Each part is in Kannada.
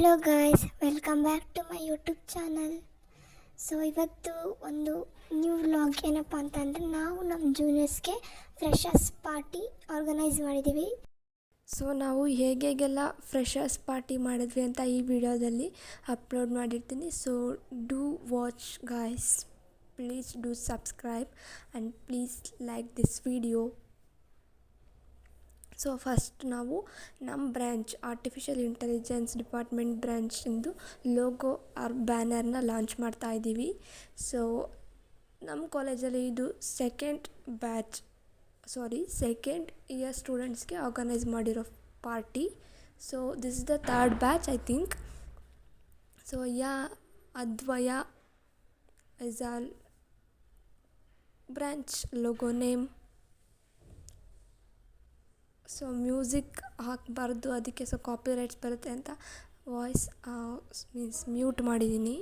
Hello guys, welcome back to my YouTube channel. So ಇವತ್ತು ಒಂದು ನ್ಯೂ ವ್ಲಾಗ್ ಏನಪ್ಪ ಅಂತಂದರೆ, ನಾವು ನಮ್ಮ ಜೂನಿಯರ್ಸ್ಗೆ ಫ್ರೆಶರ್ಸ್ ಪಾರ್ಟಿ ಆರ್ಗನೈಸ್ ಮಾಡಿದ್ದೀವಿ. ಸೊ ನಾವು ಹೇಗೆಲ್ಲ ಫ್ರೆಶರ್ಸ್ ಪಾರ್ಟಿ ಮಾಡಿದ್ವಿ ಅಂತ ಈ ವಿಡಿಯೋದಲ್ಲಿ ಅಪ್ಲೋಡ್ ಮಾಡಿರ್ತೀನಿ. So do watch guys, please do subscribe and please like this video. So first ನಾವು ನಮ್ಮ ಬ್ರ್ಯಾಂಚ್ ಆರ್ಟಿಫಿಷಿಯಲ್ ಇಂಟೆಲಿಜೆನ್ಸ್ ಡಿಪಾರ್ಟ್ಮೆಂಟ್ ಬ್ರ್ಯಾಂಚಿಂದು ಲೋಗೋ ಆರ್ ಬ್ಯಾನರ್ನ ಲಾಂಚ್ ಮಾಡ್ತಾ ಇದ್ದೀವಿ. ಸೊ ನಮ್ಮ ಕಾಲೇಜಲ್ಲಿ ಇದು ಸೆಕೆಂಡ್ ಇಯರ್ ಸ್ಟೂಡೆಂಟ್ಸ್ಗೆ ಆರ್ಗನೈಸ್ ಮಾಡಿರೋ party. So this is the third batch I think. So Advaya is our branch logo name. So music ಹಾಕಬಾರ್ದು, ಅದಕ್ಕೆ ಸೊ ಕಾಪಿರೈಟ್ಸ್ ಬರುತ್ತೆ ಅಂತ ವಾಯ್ಸ್ ಮ್ಯೂಟ್ ಮಾಡಿದ್ದೀನಿ.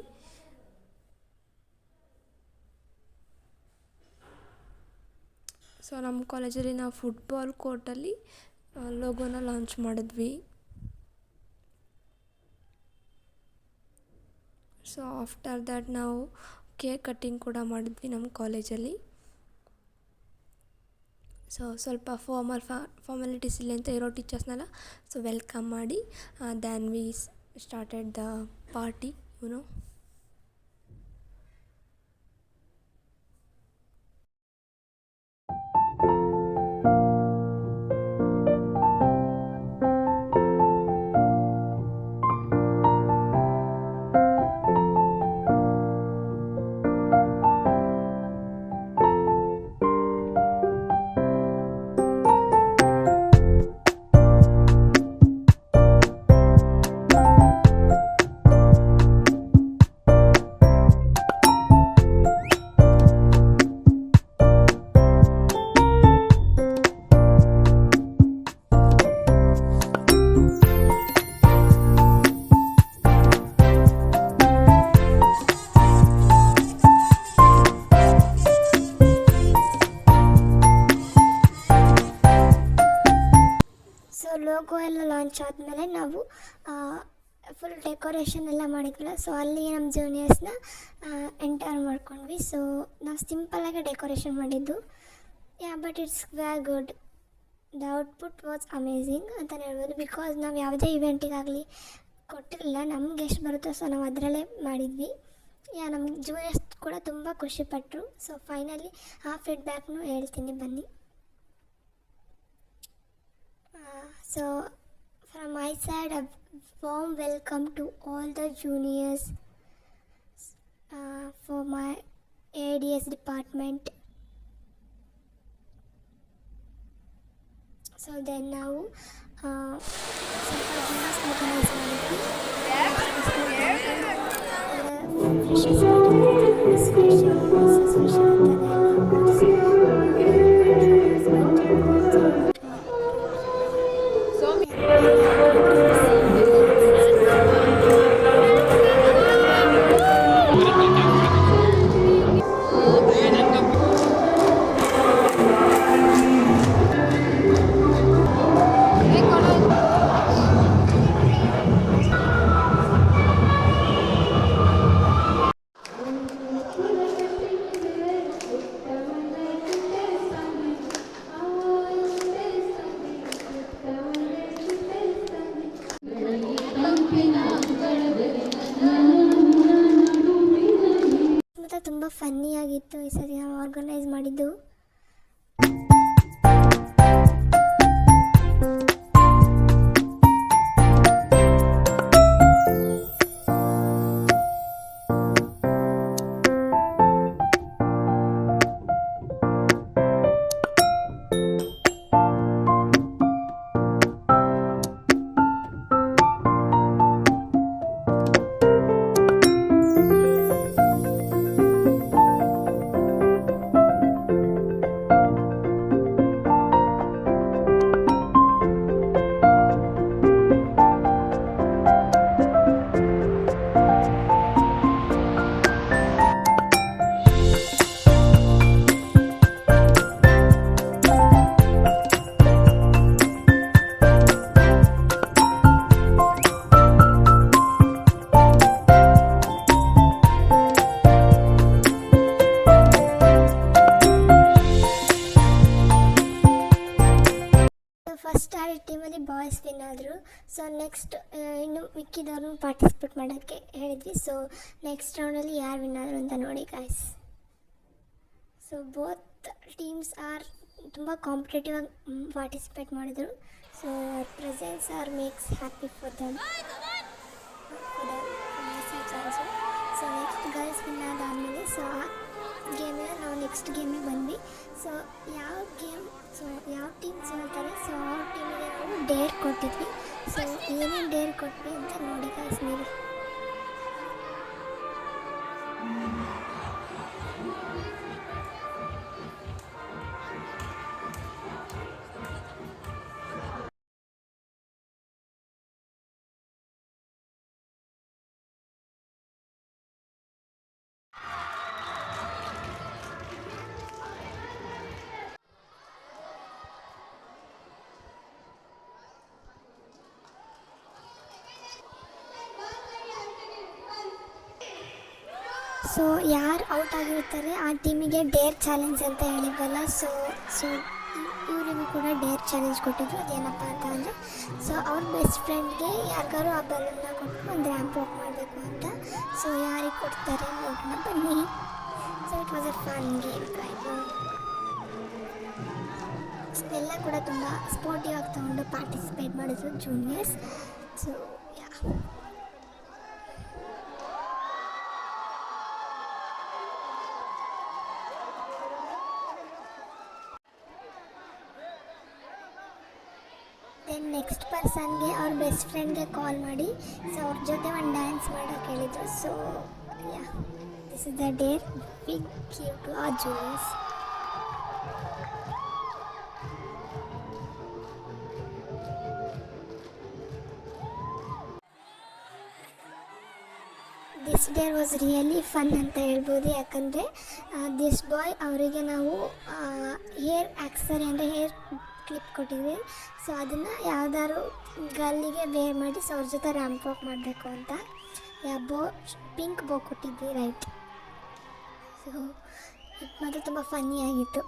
ಸೊ ನಮ್ಮ ಕಾಲೇಜಲ್ಲಿ ನಾವು ಫುಟ್ಬಾಲ್ ಕೋರ್ಟಲ್ಲಿ ಲೋಗೋನ ಲಾಂಚ್ ಮಾಡಿದ್ವಿ. ಸೊ ಆಫ್ಟರ್ ದ್ಯಾಟ್ ನಾವು ಕೇಕ್ ಕಟ್ಟಿಂಗ್ ಕೂಡ ಮಾಡಿದ್ವಿ ನಮ್ಮ ಕಾಲೇಜಲ್ಲಿ. ಸೊ ಸ್ವಲ್ಪ ಫಾರ್ಮಾಲಿಟೀಸ್ ಇಲ್ಲ ಅಂತ ಇರೋ ಟೀಚರ್ಸ್ನೆಲ್ಲ ಸೊ ವೆಲ್ಕಮ್ ಮಾಡಿ than we started the party YONO. Logo ಎಲ್ಲ ಲಾಂಚ್ ಆದಮೇಲೆ ನಾವು ಫುಲ್ ಡೆಕೋರೇಷನ್ ಎಲ್ಲ ಮಾಡಿದ್ವಲ್ಲ, ಸೊ ಅಲ್ಲಿ ನಮ್ಮ ಜೂನಿಯರ್ಸ್ನ ಎಂಟರ್ ಮಾಡ್ಕೊಂಡ್ವಿ. ಸೊ ನಾವು ಸಿಂಪಲ್ಲಾಗಿ ಡೆಕೋರೇಷನ್ ಮಾಡಿದ್ದು. But it's very good. The output was amazing ಅಂತಲೇ ಹೇಳ್ಬೋದು. ಬಿಕಾಸ್ ನಾವು ಯಾವುದೇ ಇವೆಂಟಿಗಾಗಲಿ ಕೊಟ್ಟಿರಲಿಲ್ಲ, ನಮ್ಗೆ ಎಷ್ಟು ಬರುತ್ತೋ ಸೊ ನಾವು ಅದರಲ್ಲೇ ಮಾಡಿದ್ವಿ. ನಮ್ಮ ಜೂನಿಯರ್ಸ್ ಕೂಡ ತುಂಬ ಖುಷಿಪಟ್ಟರು. ಸೊ ಫೈನಲಿ ಆ ಫೀಡ್ಬ್ಯಾಕ್ನು ಹೇಳ್ತೀನಿ ಬನ್ನಿ. So from my side, a warm welcome to all the juniors for my ADS department. So then now juniors organize ಮಾಡಿದ್ವಿ. ತುಂಬ ಫನ್ನಿಯಾಗಿತ್ತು ಈ ಸರಿ ನಾವು ಆರ್ಗನೈಸ್ ಮಾಡಿದ್ದು. ಫಸ್ಟ್ ಆಡಿದ ಟೀಮಲ್ಲಿ ಬಾಯ್ಸ್ ವಿನ್ ಆದರು. ಸೊ ನೆಕ್ಸ್ಟ್ ಇನ್ನು ಮಿಕ್ಕಿದವ್ರನ್ನ ಪಾರ್ಟಿಸಿಪೇಟ್ ಮಾಡೋಕ್ಕೆ ಹೇಳಿದ್ವಿ. ಸೊ ನೆಕ್ಸ್ಟ್ ರೌಂಡಲ್ಲಿ ಯಾರು ವಿನ್ ಆದರು ಅಂತ ನೋಡಿ guys. So both teams are ತುಂಬ ಕಾಂಪಿಟೇಟಿವ್ ಆಗಿ ಪಾರ್ಟಿಸಿಪೇಟ್ ಮಾಡಿದರು. So presence are makes happy for them also. So next girls win ಆದಾದಮೇಲೆ ಸೊ ಆ ಗೇಮಿಂದ ನಾವು ನೆಕ್ಸ್ಟ್ ಗೇಮಿಗೆ ಬಂದ್ವಿ. ಸೊ ಯಾವ ಟೀಮ್ ಸೋಲ್ತಾರೆ ಸೊ ಆ ಟೀಮಿಗೆ ನಾವು ಡೇರ್ ಕೊಟ್ಟಿದ್ವಿ. ಸೊ ಏನೇನು ಡೇರ್ ಕೊಟ್ವಿ ಅಂತ ನೋಡಿ ಗಾಯ್ಸ್ ನೀವು. ಸೊ ಯಾರು ಔಟ್ ಆಗಿರ್ತಾರೆ ಆ ಟೀಮಿಗೆ ಡೇರ್ ಚಾಲೆಂಜ್ ಅಂತ ಹೇಳಿದ್ವಲ್ಲ. ಸೊ ಇವರಿಗೂ ಕೂಡ ಡೇರ್ ಚಾಲೆಂಜ್ ಕೊಟ್ಟಿದ್ರು. ಅದೇನಪ್ಪ ಅಂತ ಅಂದರೆ ಸೊ ಅವ್ರ ಬೆಸ್ಟ್ ಫ್ರೆಂಡ್ಗೆ ಯಾರಿಗಾರು ಆ ಬಲೂನ್ನ ಕೊಟ್ಟು ಒಂದು ರ್ಯಾಂಪ್ ವಾಕ್ ಮಾಡಬೇಕು ಅಂತ. ಸೊ ಯಾರಿಗೆ ಕೊಡ್ತಾರೆ ನೋಡೋಣ ಬನ್ನಿ. So it was a fun game. ಎಲ್ಲ ಕೂಡ ತುಂಬ ಸ್ಪೋರ್ಟಿವ್ ಆಗಿ ತೊಗೊಂಡು ಪಾರ್ಟಿಸಿಪೇಟ್ ಮಾಡಿದ್ರು juniors. So ya then next ಪರ್ಸನ್ಗೆ ಅವ್ರ ಬೆಸ್ಟ್ ಫ್ರೆಂಡ್ಗೆ ಕಾಲ್ ಮಾಡಿ ಸೊ ಅವ್ರ ಜೊತೆ ಒಂದು ಡ್ಯಾನ್ಸ್ ಮಾಡೋಕ್ಕೆ ಹೇಳಿದರು. So ya this is the dare big give to our juniors. This dare was really fun ಅಂತ ಹೇಳ್ಬೋದು. ಯಾಕಂದರೆ ದಿಸ್ ಬಾಯ್ ಅವರಿಗೆ ನಾವು ಹೇರ್ ಆಕ್ಸರಿ ಅಂದರೆ ಹೇರ್ ಕ್ಲಿಪ್ ಕೊಟ್ಟಿದ್ವಿ. ಸೊ ಅದನ್ನು ಯಾವ್ದಾದ್ರು ಗಲ್ಲಿಗೆ ವೇರ್ ಮಾಡಿ ಸೊ ಅವ್ರ ಜೊತೆ ರ್ಯಾಂಪ್ ವಾಕ್ ಮಾಡಬೇಕು ಅಂತ ಪಿಂಕ್ ಬೋ ಕೊಟ್ಟಿದ್ವಿ ರೈಟ್. ಸೊ ಇದು ಮಾತ್ರ ತುಂಬ ಫನ್ನಿಯಾಗಿತ್ತು.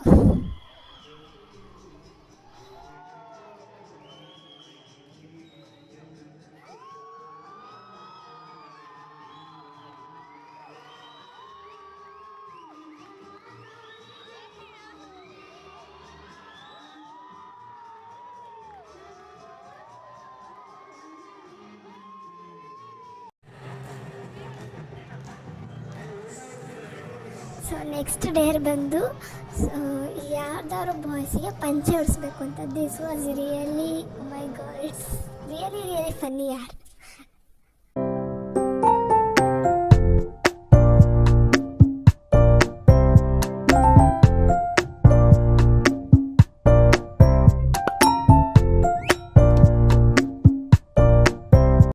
ಸೊ ನೆಕ್ಸ್ಟ್ ಡೇರ್ ಬಂದು ಯಾರ್ದಾದ್ರು ಬಾಯ್ಸಿಗೆ ಪಂಚೆ ಹೊಡಿಸ್ಬೇಕು ಅಂತ. This was really my god, it's really funny ಯಾರ್.